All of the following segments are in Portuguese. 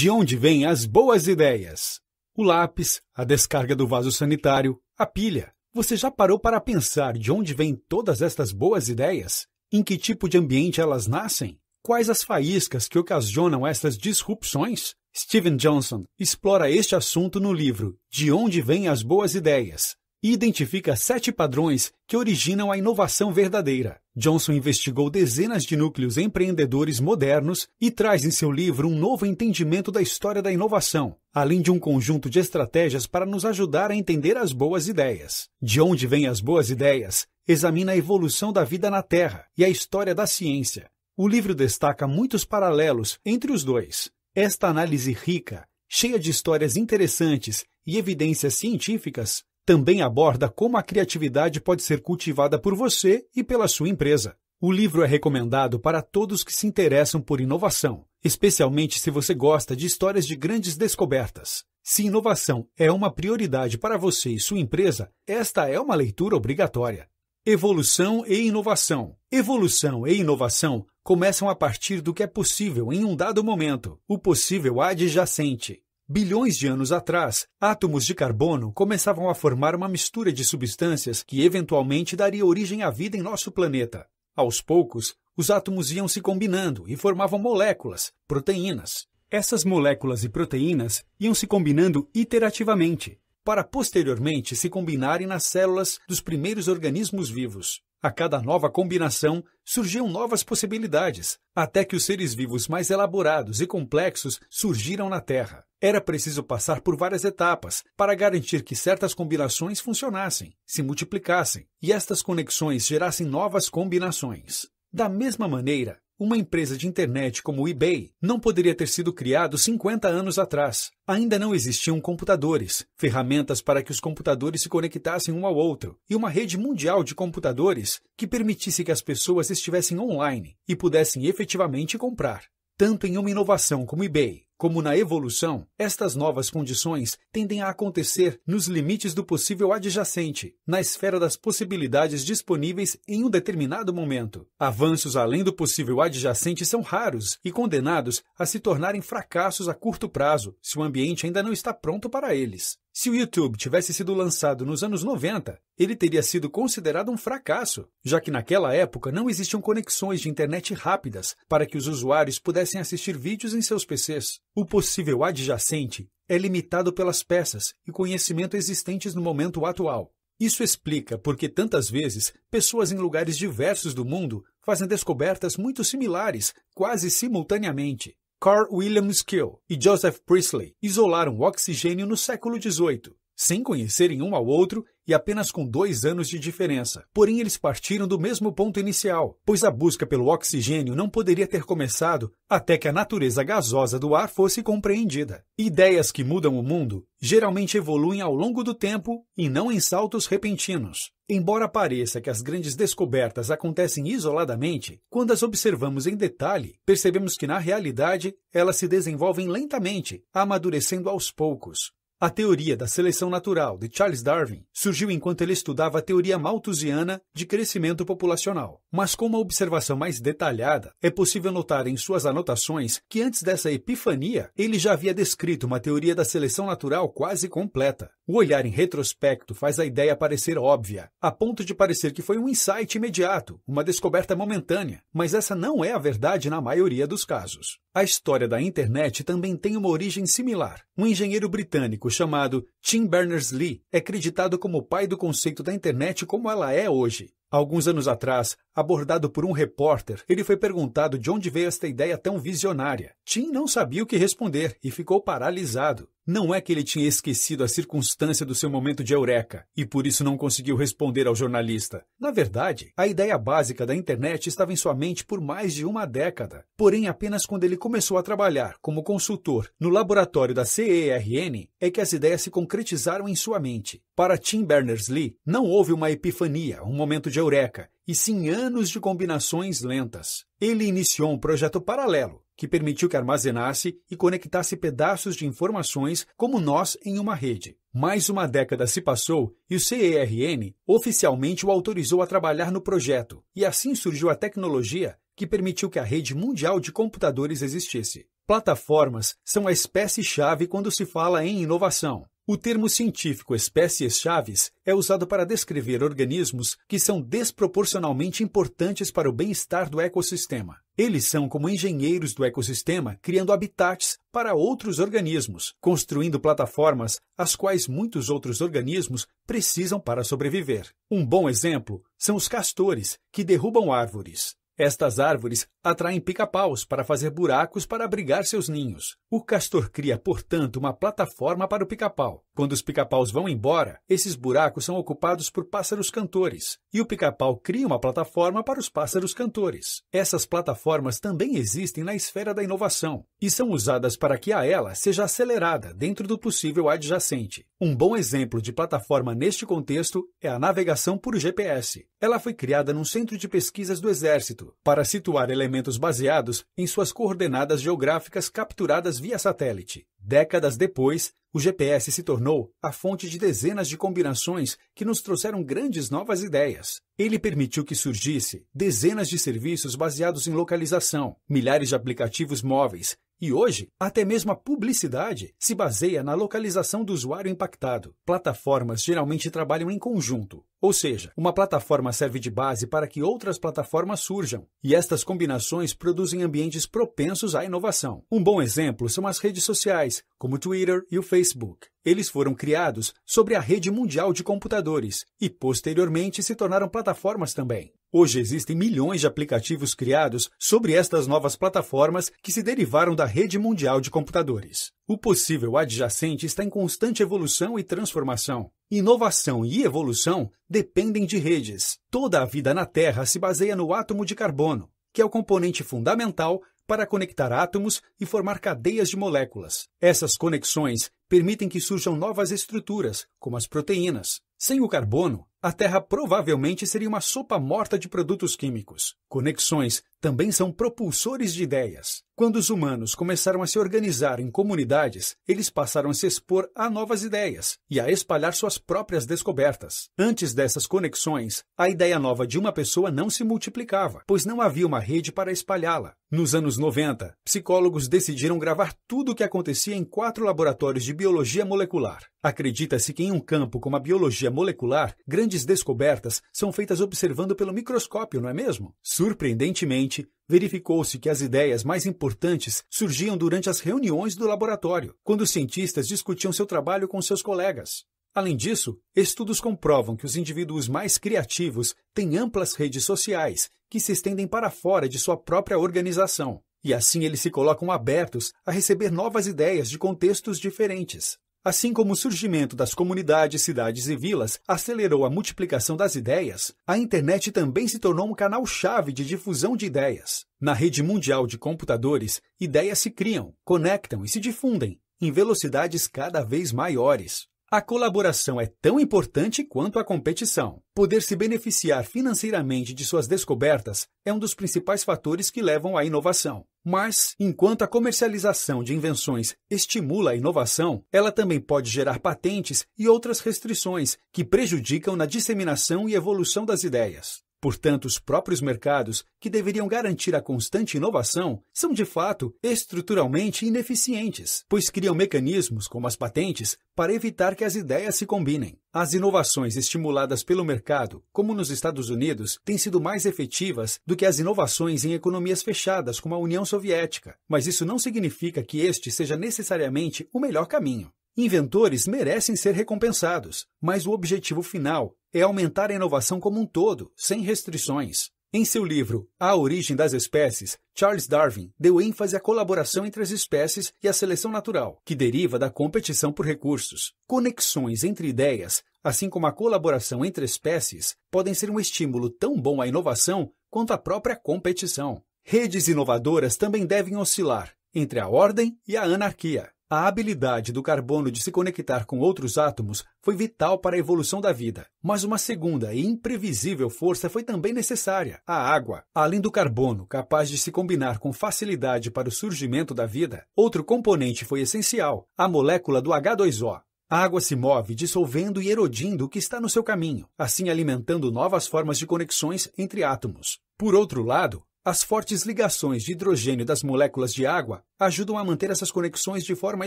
De onde vêm as boas ideias? O lápis, a descarga do vaso sanitário, a pilha. Você já parou para pensar de onde vêm todas estas boas ideias? Em que tipo de ambiente elas nascem? Quais as faíscas que ocasionam estas disrupções? Steven Johnson explora este assunto no livro De Onde Vêm as Boas Ideias e identifica 7 padrões que originam a inovação verdadeira. Johnson investigou dezenas de núcleos empreendedores modernos e traz em seu livro um novo entendimento da história da inovação, além de um conjunto de estratégias para nos ajudar a entender as boas ideias. De onde vêm as boas ideias? Examina a evolução da vida na Terra e a história da ciência. O livro destaca muitos paralelos entre os dois. Esta análise rica, cheia de histórias interessantes e evidências científicas, também aborda como a criatividade pode ser cultivada por você e pela sua empresa. O livro é recomendado para todos que se interessam por inovação, especialmente se você gosta de histórias de grandes descobertas. Se inovação é uma prioridade para você e sua empresa, esta é uma leitura obrigatória. Evolução e inovação. Evolução e inovação começam a partir do que é possível em um dado momento, o possível adjacente. Bilhões de anos atrás, átomos de carbono começavam a formar uma mistura de substâncias que eventualmente daria origem à vida em nosso planeta. Aos poucos, os átomos iam se combinando e formavam moléculas, proteínas. Essas moléculas e proteínas iam se combinando iterativamente, para posteriormente se combinarem nas células dos primeiros organismos vivos. A cada nova combinação, surgiam novas possibilidades, até que os seres vivos mais elaborados e complexos surgiram na Terra. Era preciso passar por várias etapas para garantir que certas combinações funcionassem, se multiplicassem, e estas conexões gerassem novas combinações. Da mesma maneira, uma empresa de internet como o eBay não poderia ter sido criado 50 anos atrás. Ainda não existiam computadores, ferramentas para que os computadores se conectassem um ao outro, e uma rede mundial de computadores que permitisse que as pessoas estivessem online e pudessem efetivamente comprar. Tanto em uma inovação como o eBay, como na evolução, estas novas condições tendem a acontecer nos limites do possível adjacente, na esfera das possibilidades disponíveis em um determinado momento. Avanços além do possível adjacente são raros e condenados a se tornarem fracassos a curto prazo, se o ambiente ainda não está pronto para eles. Se o YouTube tivesse sido lançado nos anos 90, ele teria sido considerado um fracasso, já que naquela época não existiam conexões de internet rápidas para que os usuários pudessem assistir vídeos em seus PCs. O possível adjacente é limitado pelas peças e conhecimento existentes no momento atual. Isso explica por que tantas vezes pessoas em lugares diversos do mundo fazem descobertas muito similares, quase simultaneamente. Carl William Skill e Joseph Priestley isolaram o oxigênio no século XVIII, sem conhecerem um ao outro e apenas com 2 anos de diferença. Porém, eles partiram do mesmo ponto inicial, pois a busca pelo oxigênio não poderia ter começado até que a natureza gasosa do ar fosse compreendida. Ideias que mudam o mundo geralmente evoluem ao longo do tempo e não em saltos repentinos. Embora pareça que as grandes descobertas acontecem isoladamente, quando as observamos em detalhe, percebemos que, na realidade, elas se desenvolvem lentamente, amadurecendo aos poucos. A teoria da seleção natural de Charles Darwin surgiu enquanto ele estudava a teoria malthusiana de crescimento populacional. Mas com uma observação mais detalhada, é possível notar em suas anotações que antes dessa epifania, ele já havia descrito uma teoria da seleção natural quase completa. O olhar em retrospecto faz a ideia parecer óbvia, a ponto de parecer que foi um insight imediato, uma descoberta momentânea, mas essa não é a verdade na maioria dos casos. A história da internet também tem uma origem similar. Um engenheiro britânico chamado Tim Berners-Lee é acreditado como o pai do conceito da internet como ela é hoje. Alguns anos atrás, abordado por um repórter, ele foi perguntado de onde veio esta ideia tão visionária. Tim não sabia o que responder e ficou paralisado. Não é que ele tinha esquecido a circunstância do seu momento de eureka e por isso não conseguiu responder ao jornalista. Na verdade, a ideia básica da internet estava em sua mente por mais de uma década. Porém, apenas quando ele começou a trabalhar como consultor no laboratório da CERN é que as ideias se concretizaram em sua mente. Para Tim Berners-Lee, não houve uma epifania, um momento de eureka, e sim anos de combinações lentas. Ele iniciou um projeto paralelo, que permitiu que armazenasse e conectasse pedaços de informações como nós em uma rede. Mais uma década se passou e o CERN oficialmente o autorizou a trabalhar no projeto, e assim surgiu a tecnologia que permitiu que a rede mundial de computadores existisse. Plataformas são a espécie-chave quando se fala em inovação. O termo científico espécies-chaves é usado para descrever organismos que são desproporcionalmente importantes para o bem-estar do ecossistema. Eles são como engenheiros do ecossistema, criando habitats para outros organismos, construindo plataformas as quais muitos outros organismos precisam para sobreviver. Um bom exemplo são os castores, que derrubam árvores. Estas árvores atraem pica-paus para fazer buracos para abrigar seus ninhos. O castor cria, portanto, uma plataforma para o pica-pau. Quando os pica-paus vão embora, esses buracos são ocupados por pássaros cantores, e o pica-pau cria uma plataforma para os pássaros cantores. Essas plataformas também existem na esfera da inovação, e são usadas para que a ela seja acelerada dentro do possível adjacente. Um bom exemplo de plataforma neste contexto é a navegação por GPS. Ela foi criada num centro de pesquisas do Exército, para situar elementos baseados em suas coordenadas geográficas capturadas via satélite. Décadas depois, o GPS se tornou a fonte de dezenas de combinações que nos trouxeram grandes novas ideias. Ele permitiu que surgisse dezenas de serviços baseados em localização, milhares de aplicativos móveis, e hoje, até mesmo a publicidade se baseia na localização do usuário impactado. Plataformas geralmente trabalham em conjunto, ou seja, uma plataforma serve de base para que outras plataformas surjam, e estas combinações produzem ambientes propensos à inovação. Um bom exemplo são as redes sociais, como o Twitter e o Facebook. Eles foram criados sobre a rede mundial de computadores e, posteriormente, se tornaram plataformas também. Hoje existem milhões de aplicativos criados sobre estas novas plataformas que se derivaram da rede mundial de computadores. O possível adjacente está em constante evolução e transformação. Inovação e evolução dependem de redes. Toda a vida na Terra se baseia no átomo de carbono, que é o componente fundamental para conectar átomos e formar cadeias de moléculas. Essas conexões permitem que surjam novas estruturas, como as proteínas. Sem o carbono, a Terra provavelmente seria uma sopa morta de produtos químicos. Conexões também são propulsores de ideias. Quando os humanos começaram a se organizar em comunidades, eles passaram a se expor a novas ideias e a espalhar suas próprias descobertas. Antes dessas conexões, a ideia nova de uma pessoa não se multiplicava, pois não havia uma rede para espalhá-la. Nos anos 90, psicólogos decidiram gravar tudo o que acontecia em 4 laboratórios de biologia molecular. Acredita-se que em um campo como a biologia molecular, grandes descobertas são feitas observando pelo microscópio, não é mesmo? Surpreendentemente, verificou-se que as ideias mais importantes surgiam durante as reuniões do laboratório, quando os cientistas discutiam seu trabalho com seus colegas. Além disso, estudos comprovam que os indivíduos mais criativos têm amplas redes sociais que se estendem para fora de sua própria organização, e assim eles se colocam abertos a receber novas ideias de contextos diferentes. Assim como o surgimento das comunidades, cidades e vilas acelerou a multiplicação das ideias, a internet também se tornou um canal-chave de difusão de ideias. Na rede mundial de computadores, ideias se criam, conectam e se difundem em velocidades cada vez maiores. A colaboração é tão importante quanto a competição. Poder se beneficiar financeiramente de suas descobertas é um dos principais fatores que levam à inovação. Mas, enquanto a comercialização de invenções estimula a inovação, ela também pode gerar patentes e outras restrições que prejudicam na disseminação e evolução das ideias. Portanto, os próprios mercados, que deveriam garantir a constante inovação, são de fato estruturalmente ineficientes, pois criam mecanismos, como as patentes, para evitar que as ideias se combinem. As inovações estimuladas pelo mercado, como nos Estados Unidos, têm sido mais efetivas do que as inovações em economias fechadas, como a União Soviética, mas isso não significa que este seja necessariamente o melhor caminho. Inventores merecem ser recompensados, mas o objetivo final é aumentar a inovação como um todo, sem restrições. Em seu livro A Origem das Espécies, Charles Darwin deu ênfase à colaboração entre as espécies e à seleção natural, que deriva da competição por recursos. Conexões entre ideias, assim como a colaboração entre espécies, podem ser um estímulo tão bom à inovação quanto a própria competição. Redes inovadoras também devem oscilar entre a ordem e a anarquia. A habilidade do carbono de se conectar com outros átomos foi vital para a evolução da vida, mas uma segunda e imprevisível força foi também necessária, a água. Além do carbono, capaz de se combinar com facilidade para o surgimento da vida, outro componente foi essencial, a molécula do H2O. A água se move dissolvendo e erodindo o que está no seu caminho, assim alimentando novas formas de conexões entre átomos. Por outro lado, As fortes ligações de hidrogênio das moléculas de água ajudam a manter essas conexões de forma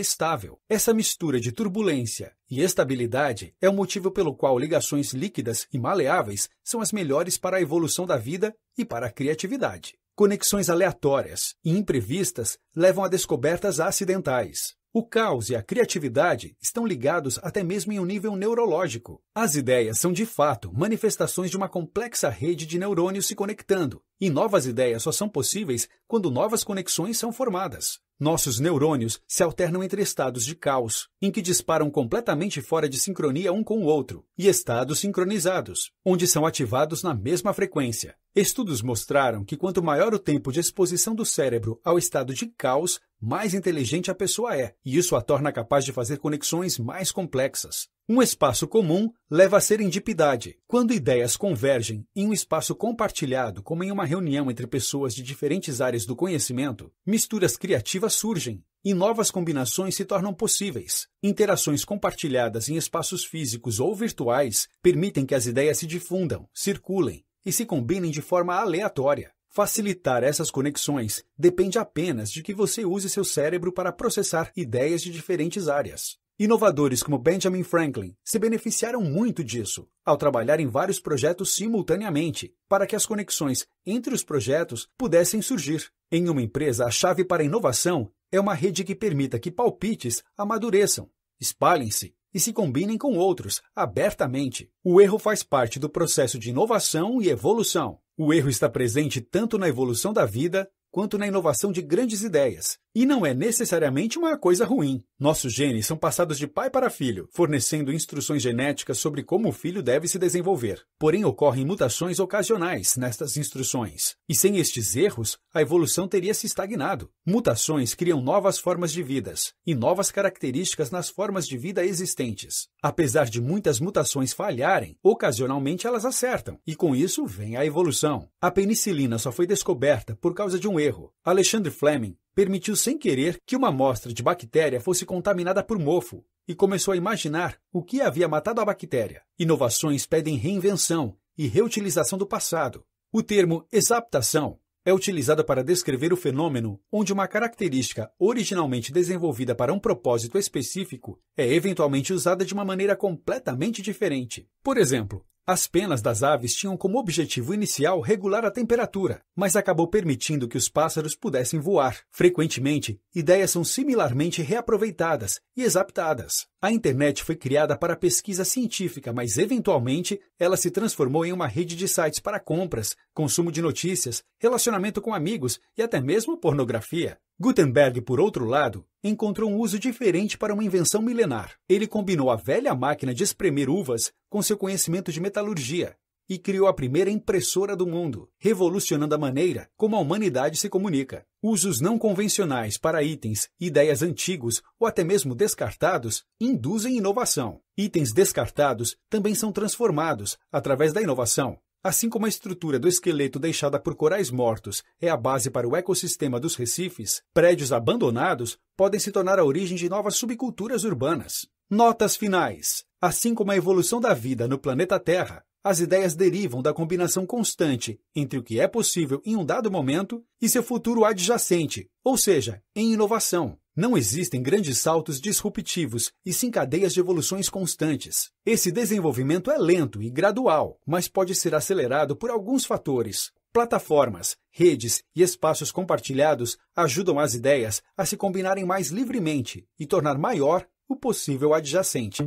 estável. Essa mistura de turbulência e estabilidade é o motivo pelo qual ligações líquidas e maleáveis são as melhores para a evolução da vida e para a criatividade. Conexões aleatórias e imprevistas levam a descobertas acidentais. O caos e a criatividade estão ligados até mesmo em um nível neurológico. As ideias são, de fato, manifestações de uma complexa rede de neurônios se conectando, e novas ideias só são possíveis quando novas conexões são formadas. Nossos neurônios se alternam entre estados de caos, em que disparam completamente fora de sincronia um com o outro, e estados sincronizados, onde são ativados na mesma frequência. Estudos mostraram que quanto maior o tempo de exposição do cérebro ao estado de caos, mais inteligente a pessoa é, e isso a torna capaz de fazer conexões mais complexas. Um espaço comum leva a serendipidade. Quando ideias convergem em um espaço compartilhado, como em uma reunião entre pessoas de diferentes áreas do conhecimento, misturas criativas surgem e novas combinações se tornam possíveis. Interações compartilhadas em espaços físicos ou virtuais permitem que as ideias se difundam, circulem e se combinem de forma aleatória. Facilitar essas conexões depende apenas de que você use seu cérebro para processar ideias de diferentes áreas. Inovadores como Benjamin Franklin se beneficiaram muito disso, ao trabalhar em vários projetos simultaneamente, para que as conexões entre os projetos pudessem surgir. Em uma empresa, a chave para a inovação é uma rede que permita que palpites amadureçam, espalhem-se e se combinem com outros, abertamente. O erro faz parte do processo de inovação e evolução. O erro está presente tanto na evolução da vida quanto na inovação de grandes ideias. E não é necessariamente uma coisa ruim. Nossos genes são passados de pai para filho, fornecendo instruções genéticas sobre como o filho deve se desenvolver. Porém, ocorrem mutações ocasionais nestas instruções. E sem estes erros, a evolução teria se estagnado. Mutações criam novas formas de vidas e novas características nas formas de vida existentes. Apesar de muitas mutações falharem, ocasionalmente elas acertam. E com isso vem a evolução. A penicilina só foi descoberta por causa de um erro. Alexandre Fleming permitiu sem querer que uma amostra de bactéria fosse contaminada por mofo e começou a imaginar o que havia matado a bactéria. Inovações pedem reinvenção e reutilização do passado. O termo exaptação é utilizado para descrever o fenômeno onde uma característica originalmente desenvolvida para um propósito específico é eventualmente usada de uma maneira completamente diferente. Por exemplo, as penas das aves tinham como objetivo inicial regular a temperatura, mas acabou permitindo que os pássaros pudessem voar. Frequentemente, ideias são similarmente reaproveitadas e exaptadas. A internet foi criada para pesquisa científica, mas eventualmente ela se transformou em uma rede de sites para compras, consumo de notícias, relacionamento com amigos e até mesmo pornografia. Gutenberg, por outro lado, encontrou um uso diferente para uma invenção milenar. Ele combinou a velha máquina de espremer uvas com seu conhecimento de metalurgia e criou a primeira impressora do mundo, revolucionando a maneira como a humanidade se comunica. Usos não convencionais para itens, ideias antigos ou até mesmo descartados induzem inovação. Itens descartados também são transformados através da inovação. Assim como a estrutura do esqueleto deixada por corais mortos é a base para o ecossistema dos recifes, prédios abandonados podem se tornar a origem de novas subculturas urbanas. Notas finais. Assim como a evolução da vida no planeta Terra, as ideias derivam da combinação constante entre o que é possível em um dado momento e seu futuro adjacente, ou seja, em inovação. Não existem grandes saltos disruptivos e sim cadeias de evoluções constantes. Esse desenvolvimento é lento e gradual, mas pode ser acelerado por alguns fatores. Plataformas, redes e espaços compartilhados ajudam as ideias a se combinarem mais livremente e tornar maior o possível adjacente.